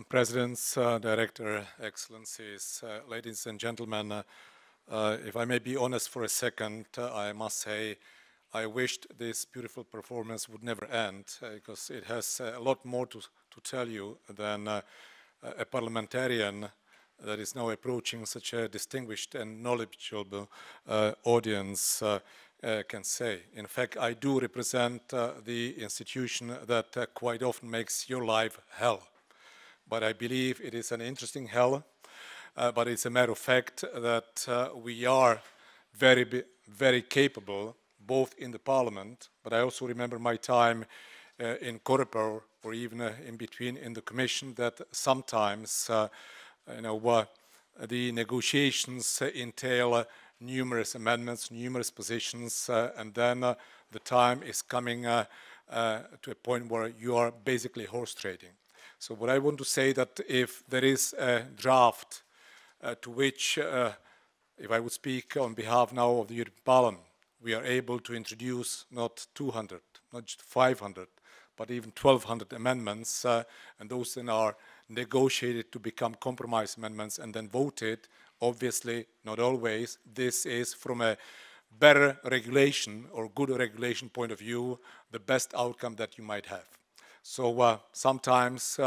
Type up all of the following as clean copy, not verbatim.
Presidents, Director, Excellencies, ladies and gentlemen, if I may be honest for a second, I must say I wished this beautiful performance would never end because it has a lot more to tell you than a parliamentarian that is now approaching such a distinguished and knowledgeable audience can say. In fact, I do represent the institution that quite often makes your life hell. But I believe it is an interesting hell, but it's a matter of fact that we are very capable, both in the parliament, but I also remember my time in Coreper or even in between in the commission that sometimes the negotiations entail numerous amendments, numerous positions, and then the time is coming to a point where you are basically horse trading. So what I want to say that if there is a draft to which, if I would speak on behalf now of the European Parliament, we are able to introduce not 200, not just 500, but even 1,200 amendments, and those then are negotiated to become compromise amendments and then voted. Obviously, not always. This is from a better regulation or good regulation point of view, the best outcome that you might have. So sometimes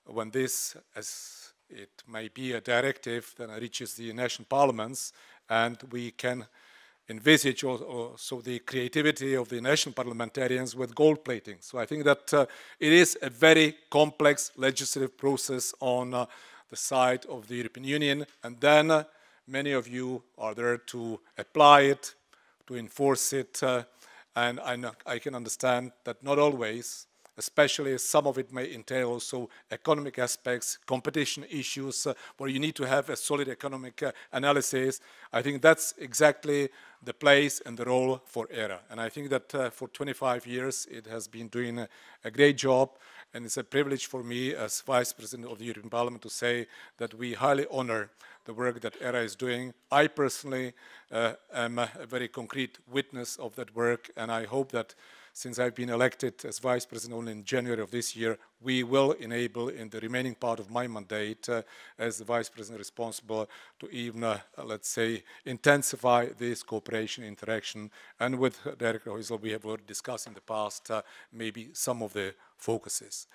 when this, as it may be a directive, then reaches the national parliaments, and we can envisage also the creativity of the national parliamentarians with gold plating. So I think that it is a very complex legislative process on the side of the European Union, and then many of you are there to apply it, to enforce it, and I can understand that not always, especially some of it may entail also economic aspects, competition issues, where you need to have a solid economic analysis. I think that's exactly the place and the role for ERA. And I think that for 25 years it has been doing a great job, and it's a privilege for me as Vice President of the European Parliament to say that we highly honor the work that ERA is doing. I personally am a very concrete witness of that work, and I hope that since I've been elected as Vice President only in January of this year, we will enable in the remaining part of my mandate as the Vice President responsible to even, let's say, intensify this cooperation interaction. And with Director Heusel, we have already discussed in the past maybe some of the focuses.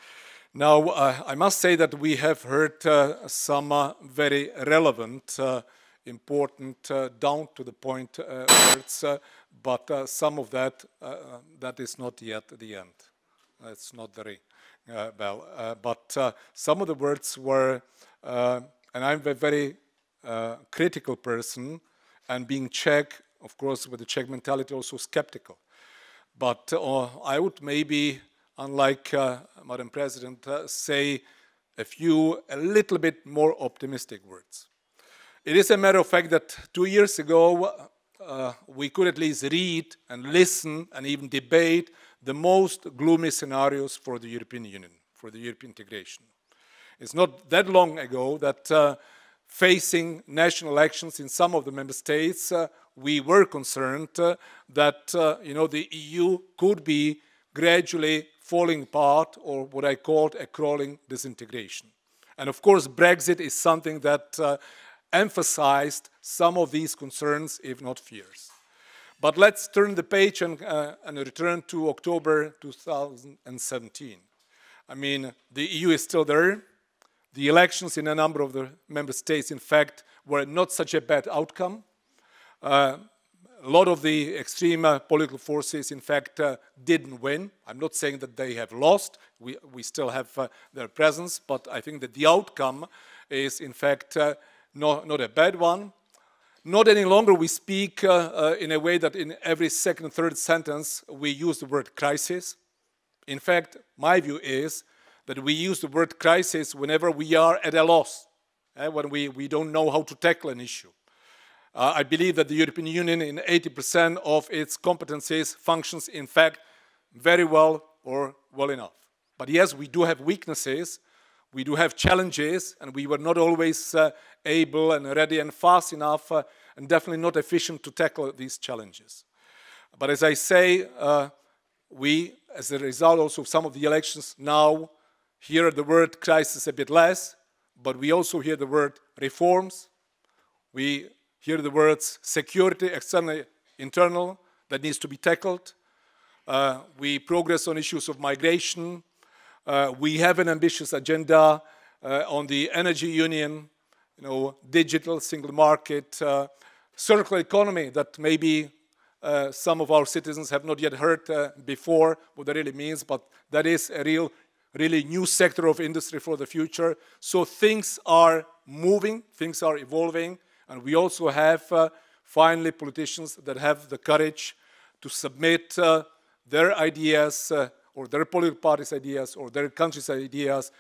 Now, I must say that we have heard some very relevant, important, down to the point words, but some of that, that is not yet the end. It's not very well. But some of the words were, and I'm a very critical person, and being Czech, of course, with the Czech mentality, also skeptical. But I would maybe, unlike Madam President, say a little bit more optimistic words. It is a matter of fact that 2 years ago, we could at least read and listen and even debate the most gloomy scenarios for the European Union, for the European integration. It's not that long ago that facing national elections in some of the member states, we were concerned that the EU could be gradually falling apart, or what I called a crawling disintegration. And of course, Brexit is something that emphasized some of these concerns, if not fears. But let's turn the page and return to October 2017. I mean, the EU is still there. The elections in a number of the member states, in fact, were not such a bad outcome. A lot of the extreme political forces, in fact, didn't win. I'm not saying that they have lost. We still have their presence, but I think that the outcome is, in fact, not a bad one. Not any longer we speak in a way that in every second, third sentence we use the word crisis. In fact, my view is that we use the word crisis whenever we are at a loss, when we don't know how to tackle an issue. I believe that the European Union in 80% of its competencies functions, in fact, very well or well enough. But yes, we do have weaknesses. We do have challenges, and we were not always able and ready and fast enough and definitely not efficient to tackle these challenges. But as I say, we, as a result also of some of the elections, now hear the word crisis a bit less, but we also hear the word reforms. We hear the words security, external, internal, that needs to be tackled. We progress on issues of migration. We have an ambitious agenda on the energy union, digital single market, circular economy that maybe some of our citizens have not yet heard before what that really means, but that is a really new sector of industry for the future. So things are moving, things are evolving, and we also have finally politicians that have the courage to submit their ideas or their political parties' ideas or their country's ideas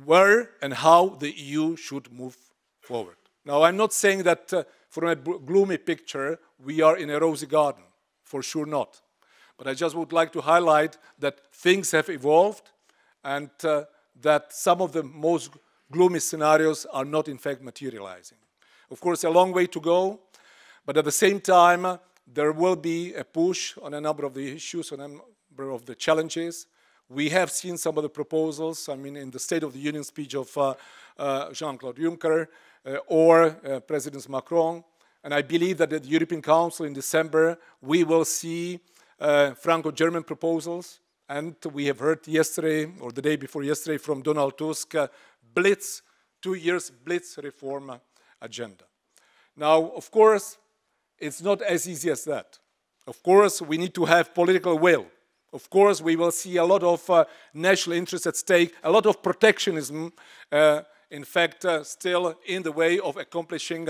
where and how the EU should move forward. Now, I'm not saying that from a gloomy picture we are in a rosy garden, for sure not. But I just would like to highlight that things have evolved and that some of the most gloomy scenarios are not in fact materializing. Of course, a long way to go, but at the same time, there will be a push on a number of the issues, on a number of the challenges. We have seen some of the proposals, in the State of the Union speech of Jean-Claude Juncker or President Macron. And I believe that at the European Council in December, we will see Franco-German proposals. And we have heard yesterday, or the day before yesterday, from Donald Tusk, Blitz, 2 years Blitz reform agenda. Now, of course, it's not as easy as that. Of course, we need to have political will. Of course, we will see a lot of national interests at stake, a lot of protectionism, in fact, still in the way of accomplishing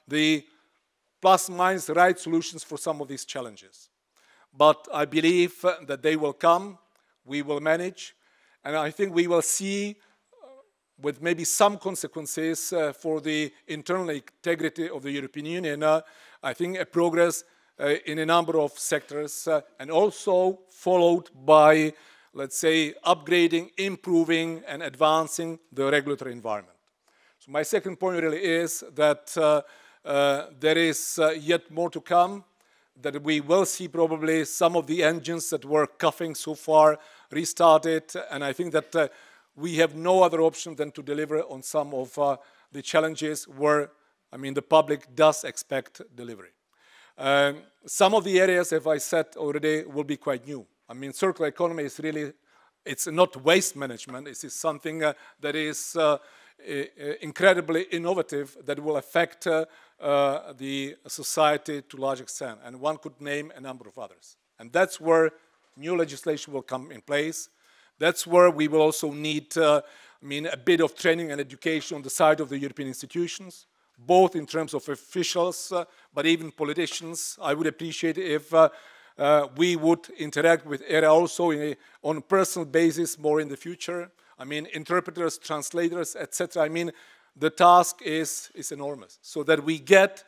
the plus-minus right solutions for some of these challenges. But I believe that they will come, we will manage, and I think we will see, with maybe some consequences for the internal integrity of the European Union, I think a progress in a number of sectors, and also followed by, let's say, upgrading, improving, and advancing the regulatory environment. So my second point really is that there is yet more to come, that we will see probably some of the engines that were coughing so far restarted, and I think that we have no other option than to deliver on some of the challenges where, the public does expect delivery. Some of the areas, as I said already, will be quite new. Circular economy is really, it's not waste management. It is something that is incredibly innovative, that will affect the society to a large extent. And one could name a number of others. And that's where new legislation will come in place. That's where we will also need, a bit of training and education on the side of the European institutions, both in terms of officials, but even politicians. I would appreciate if we would interact with ERA also on a personal basis more in the future. Interpreters, translators, etc. The task is enormous. So that we get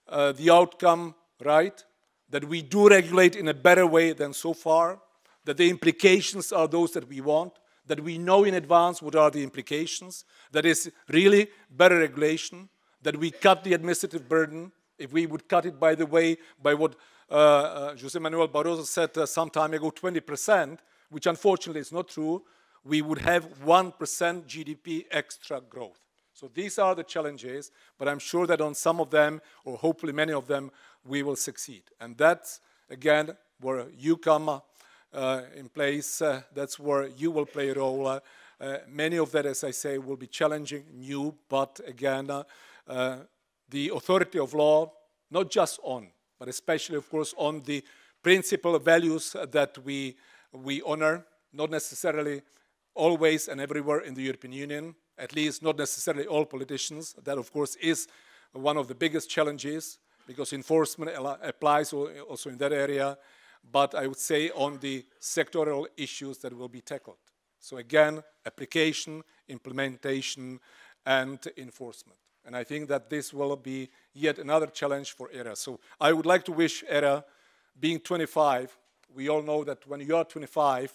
the outcome right, that we do regulate in a better way than so far, that the implications are those that we want, that we know in advance what are the implications, that is really better regulation, that we cut the administrative burden. If we would cut it, by the way, by what José Manuel Barroso said some time ago, 20%, which unfortunately is not true, we would have 1% GDP extra growth. So these are the challenges, but I'm sure that on some of them, or hopefully many of them, we will succeed. And that's, again, where you come in place. That's where you will play a role. Many of that, as I say, will be challenging, new, but again, the authority of law, not just on, but especially, of course, on the principal values that we honor, not necessarily always and everywhere in the European Union, at least not necessarily all politicians. That, of course, is one of the biggest challenges, because enforcement applies also in that area, but I would say on the sectoral issues that will be tackled. So again, application, implementation, and enforcement. And I think that this will be yet another challenge for ERA. So I would like to wish ERA, being 25, we all know that when you are 25,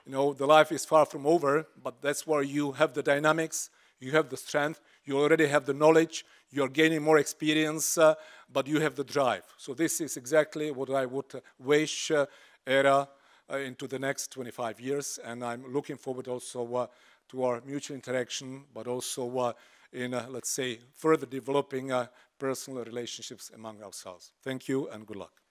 the life is far from over, but that's where you have the dynamics, you have the strength, you already have the knowledge, you're gaining more experience, but you have the drive. So this is exactly what I would wish ERA into the next 25 years, and I'm looking forward also to our mutual interaction, but also in, let's say, further developing personal relationships among ourselves. Thank you and good luck.